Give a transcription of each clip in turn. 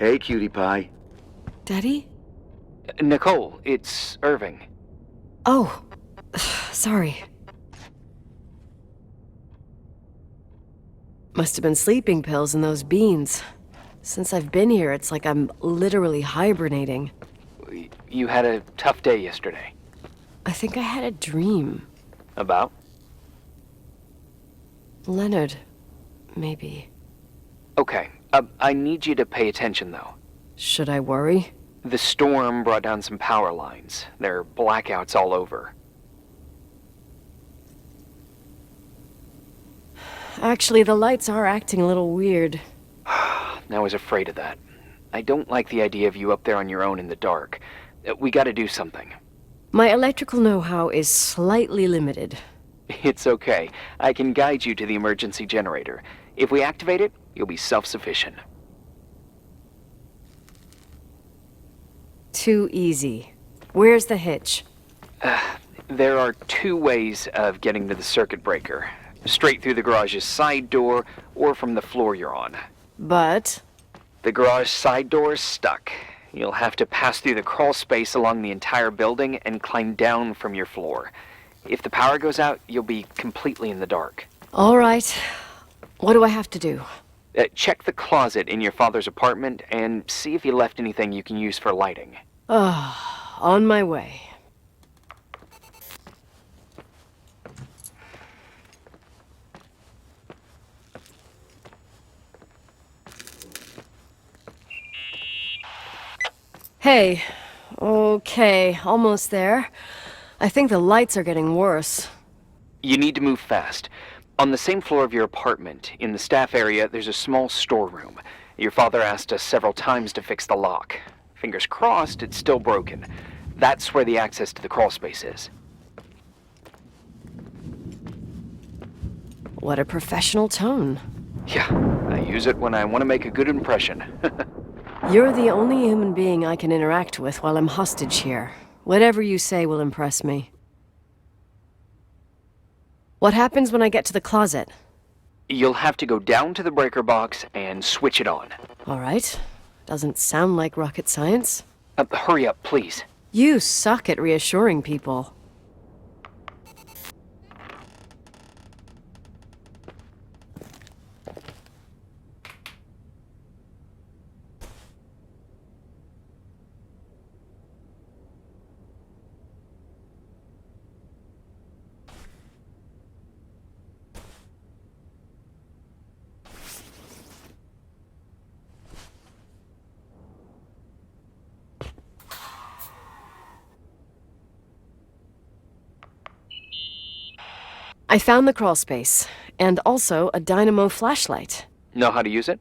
Hey, cutie pie. Daddy? Nicole, it's Irving. Oh, sorry. Must have been sleeping pills in those beans. Since I've been here, it's like I'm literally hibernating. You had a tough day yesterday. I think I had a dream. About? Leonard, maybe. Okay, I need you to pay attention, though. Should I worry? The storm brought down some power lines. There are blackouts all over. Actually, the lights are acting a little weird. I was afraid of that. I don't like the idea of you up there on your own in the dark. We gotta do something. My electrical know-how is slightly limited. It's okay. I can guide you to the emergency generator. If we activate it, you'll be self-sufficient. Too easy. Where's the hitch? There are two ways of getting to the circuit breaker. Straight through the garage's side door, or from the floor you're on. But... The garage side door is stuck. You'll have to pass through the crawl space along the entire building and climb down from your floor. If the power goes out, you'll be completely in the dark. all right. What do I have to do? Check the closet in your father's apartment and see if he left anything you can use for lighting. On my way. Hey. Okay, almost there. I think the lights are getting worse. You need to move fast. On the same floor of your apartment, in the staff area, there's a small storeroom. Your father asked us several times to fix the lock. Fingers crossed, it's still broken. That's where the access to the crawl space is. What a professional tone. Yeah, I use it when I want to make a good impression. You're the only human being I can interact with while I'm hostage here. Whatever you say will impress me. What happens when I get to the closet? You'll have to go down to the breaker box and switch it on. All right. Doesn't sound like rocket science. Hurry up, please. You suck at reassuring people. I found the crawl space, and also a dynamo flashlight. Know how to use it?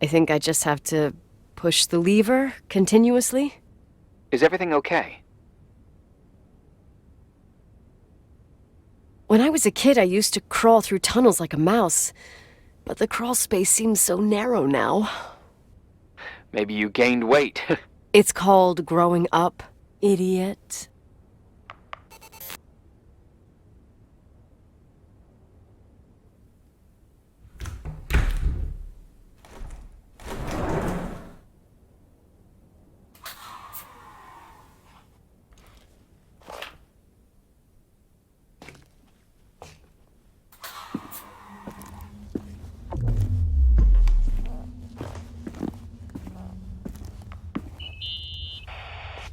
I think I just have to push the lever continuously. Is everything okay? When I was a kid, I used to crawl through tunnels like a mouse, but the crawl space seems so narrow now. Maybe you gained weight. It's called growing up, idiot.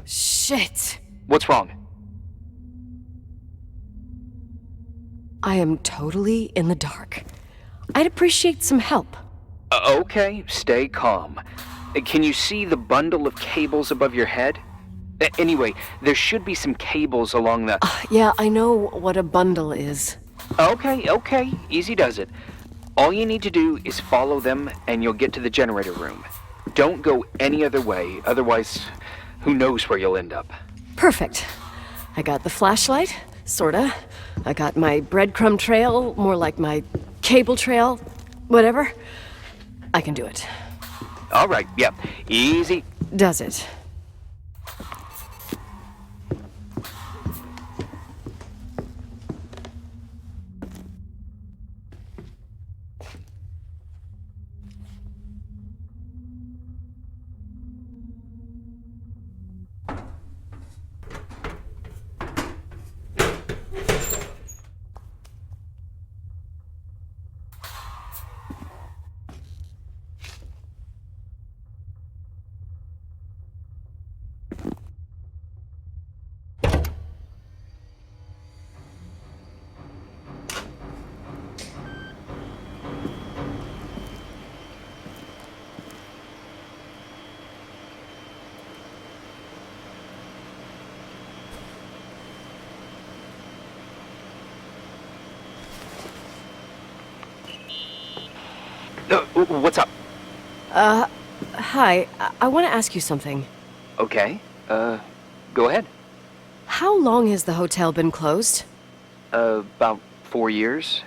Shit! What's wrong? I am totally in the dark. I'd appreciate some help. Okay, stay calm. Can you see the bundle of cables above your head? Anyway, there should be some cables along the... Yeah, I know what a bundle is. Okay, easy does it. All you need to do is follow them and you'll get to the generator room. Don't go any other way, otherwise, who knows where you'll end up. Perfect. I got the flashlight, sorta. I got my breadcrumb trail, more like my cable trail, whatever. I can do it. All right, yep, easy. Does it? What's up? Hi. I want to ask you something. Okay. Go ahead. How long has the hotel been closed? About 4 years.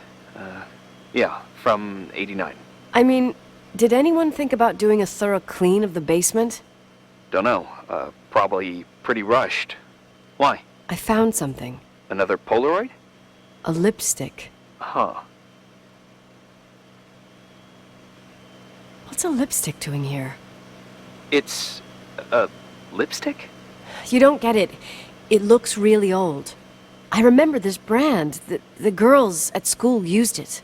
Yeah, from '89. I mean, did anyone think about doing a thorough clean of the basement? Don't know. Probably pretty rushed. Why? I found something. Another Polaroid? A lipstick. Huh. What's a lipstick doing here? It's a lipstick? You don't get it. It looks really old. I remember this brand. The girls at school used it.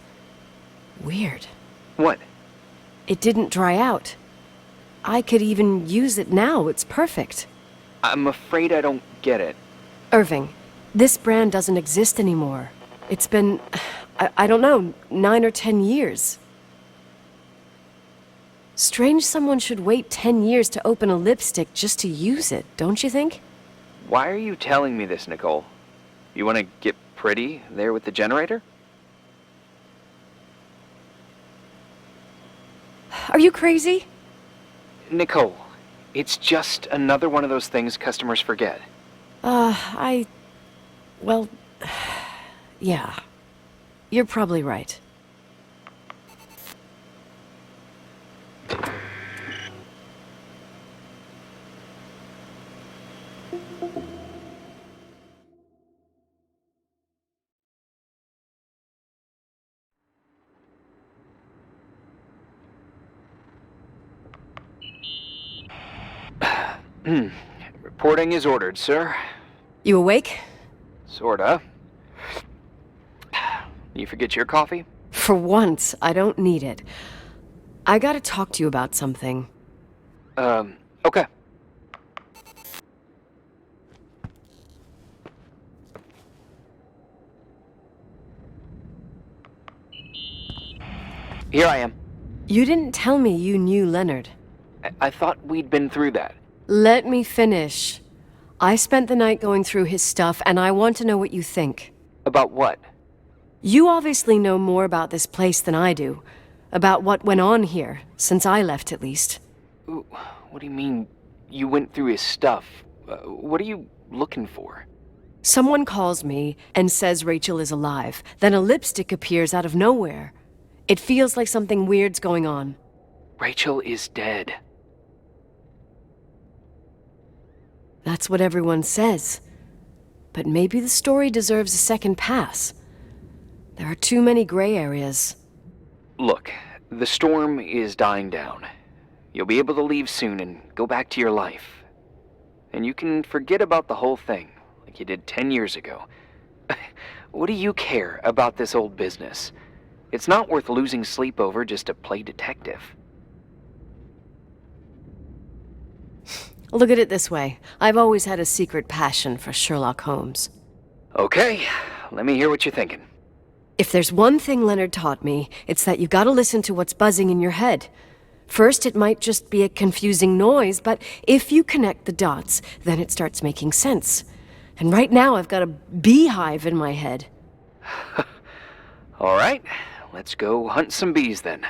Weird. What? It didn't dry out. I could even use it now. It's perfect. I'm afraid I don't get it. Irving, this brand doesn't exist anymore. It's been, I don't know, 9 or 10 years. Strange someone should wait 10 years to open a lipstick just to use it, don't you think? Why are you telling me this, Nicole? You want to get pretty there with the generator? Are you crazy? Nicole, it's just another one of those things customers forget. Well, yeah. You're probably right. Reporting is ordered, sir. You awake? Sorta. You forget your coffee? For once, I don't need it. I gotta talk to you about something. Okay. Here I am. You didn't tell me you knew Leonard. I thought we'd been through that. Let me finish. I spent the night going through his stuff, and I want to know what you think. About what? You obviously know more about this place than I do. About what went on here, since I left at least. Ooh, what do you mean, you went through his stuff? What are you looking for? Someone calls me and says Rachel is alive. Then a lipstick appears out of nowhere. It feels like something weird's going on. Rachel is dead. That's what everyone says. But maybe the story deserves a second pass. There are too many gray areas. Look, the storm is dying down. You'll be able to leave soon and go back to your life. And you can forget about the whole thing, like you did 10 years ago. What do you care about this old business? It's not worth losing sleep over just to play detective. Look at it this way. I've always had a secret passion for Sherlock Holmes. Okay, let me hear what you're thinking. If there's one thing Leonard taught me, it's that you gotta listen to what's buzzing in your head. First, it might just be a confusing noise, but if you connect the dots, then it starts making sense. And right now, I've got a beehive in my head. All right, let's go hunt some bees then.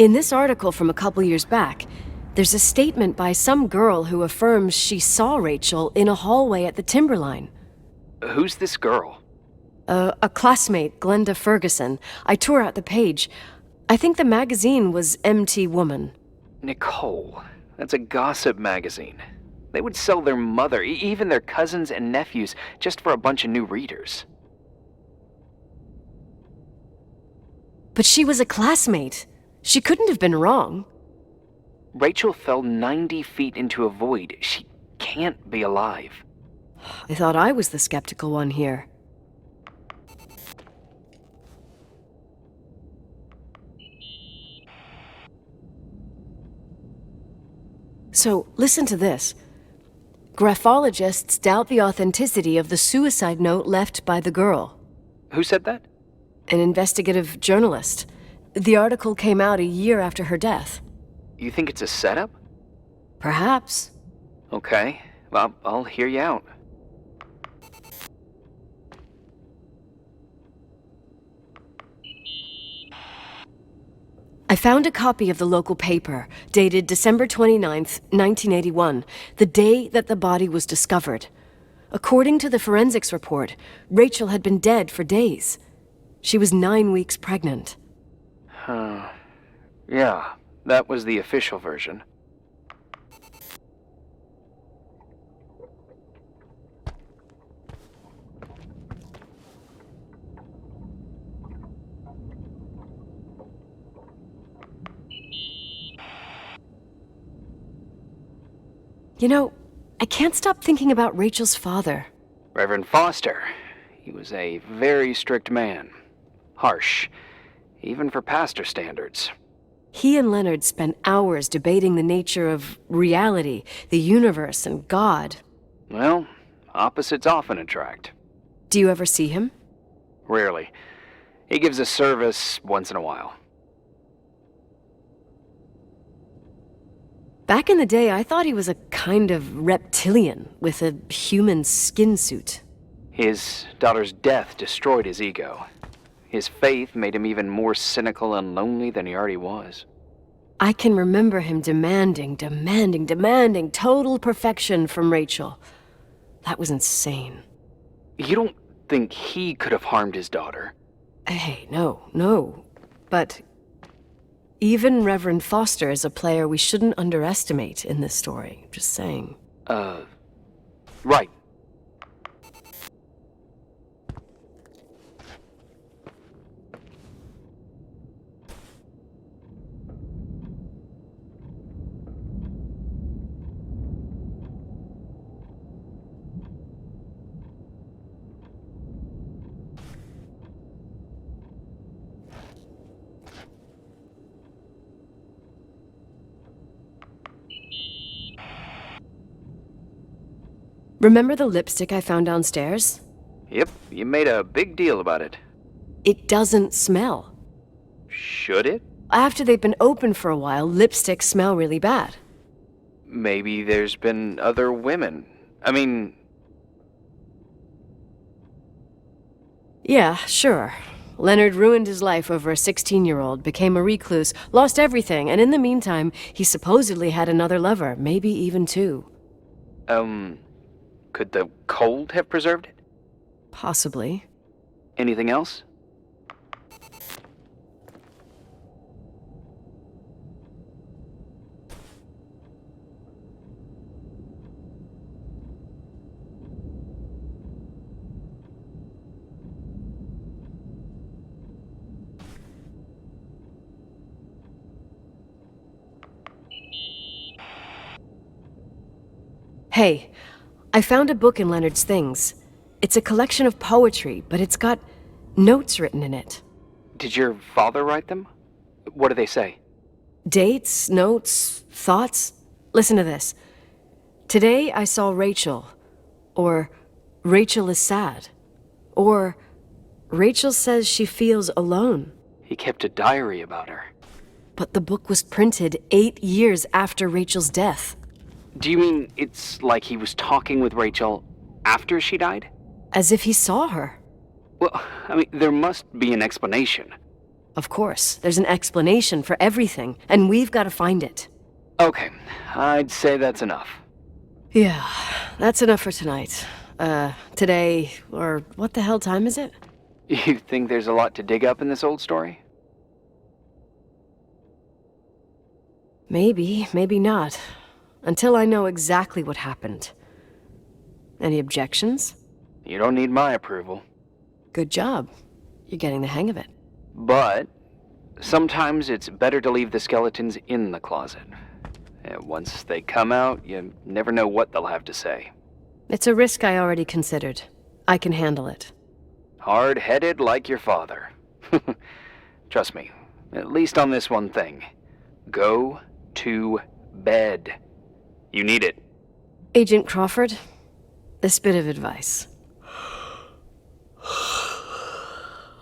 In this article from a couple years back, there's a statement by some girl who affirms she saw Rachel in a hallway at the Timberline. Who's this girl? A classmate, Glenda Ferguson. I tore out the page. I think the magazine was MT Woman. Nicole. That's a gossip magazine. They would sell their mother, even their cousins and nephews, just for a bunch of new readers. But she was a classmate. She couldn't have been wrong. Rachel fell 90 feet into a void. She can't be alive. I thought I was the skeptical one here. So, listen to this. Graphologists doubt the authenticity of the suicide note left by the girl. Who said that? An investigative journalist. The article came out a year after her death. You think it's a setup? Perhaps. Okay, well, I'll hear you out. I found a copy of the local paper, dated December 29th, 1981, the day that the body was discovered. According to the forensics report, Rachel had been dead for days. She was 9 weeks pregnant. Yeah, that was the official version. You know, I can't stop thinking about Rachel's father. Reverend Foster. He was a very strict man. Harsh, even for pastor standards. He and Leonard spent hours debating the nature of reality, the universe, and God. Well, opposites often attract. Do you ever see him? Rarely. He gives a service once in a while. Back in the day, I thought he was a kind of reptilian with a human skin suit. His daughter's death destroyed his ego. His faith made him even more cynical and lonely than he already was. I can remember him demanding total perfection from Rachel. That was insane. You don't think he could have harmed his daughter? Hey, no. But even Reverend Foster is a player we shouldn't underestimate in this story. Just saying. Right. Remember the lipstick I found downstairs? Yep, you made a big deal about it. It doesn't smell. Should it? After they've been open for a while, lipsticks smell really bad. Maybe there's been other women. I mean... Yeah, sure. Leonard ruined his life over a 16-year-old, became a recluse, lost everything, and in the meantime, he supposedly had another lover, maybe even two. Could the cold have preserved it? Possibly. Anything else? Hey, I found a book in Leonard's things. It's a collection of poetry, but it's got notes written in it. Did your father write them? What do they say? Dates, notes, thoughts. Listen to this. Today I saw Rachel. Or Rachel is sad. Or Rachel says she feels alone. He kept a diary about her. But the book was printed 8 years after Rachel's death. Do you mean it's like he was talking with Rachel after she died? As if he saw her. Well, I mean, there must be an explanation. Of course, there's an explanation for everything, and we've got to find it. Okay, I'd say that's enough. Yeah, that's enough for tonight. Today, or what the hell time is it? You think there's a lot to dig up in this old story? Maybe, maybe not. Until I know exactly what happened. Any objections? You don't need my approval. Good job. You're getting the hang of it. But sometimes it's better to leave the skeletons in the closet. Once they come out, you never know what they'll have to say. It's a risk I already considered. I can handle it. Hard-headed like your father. Trust me, at least on this one thing. Go to bed. You need it. Agent Crawford, this bit of advice.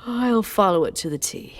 I'll follow it to the T.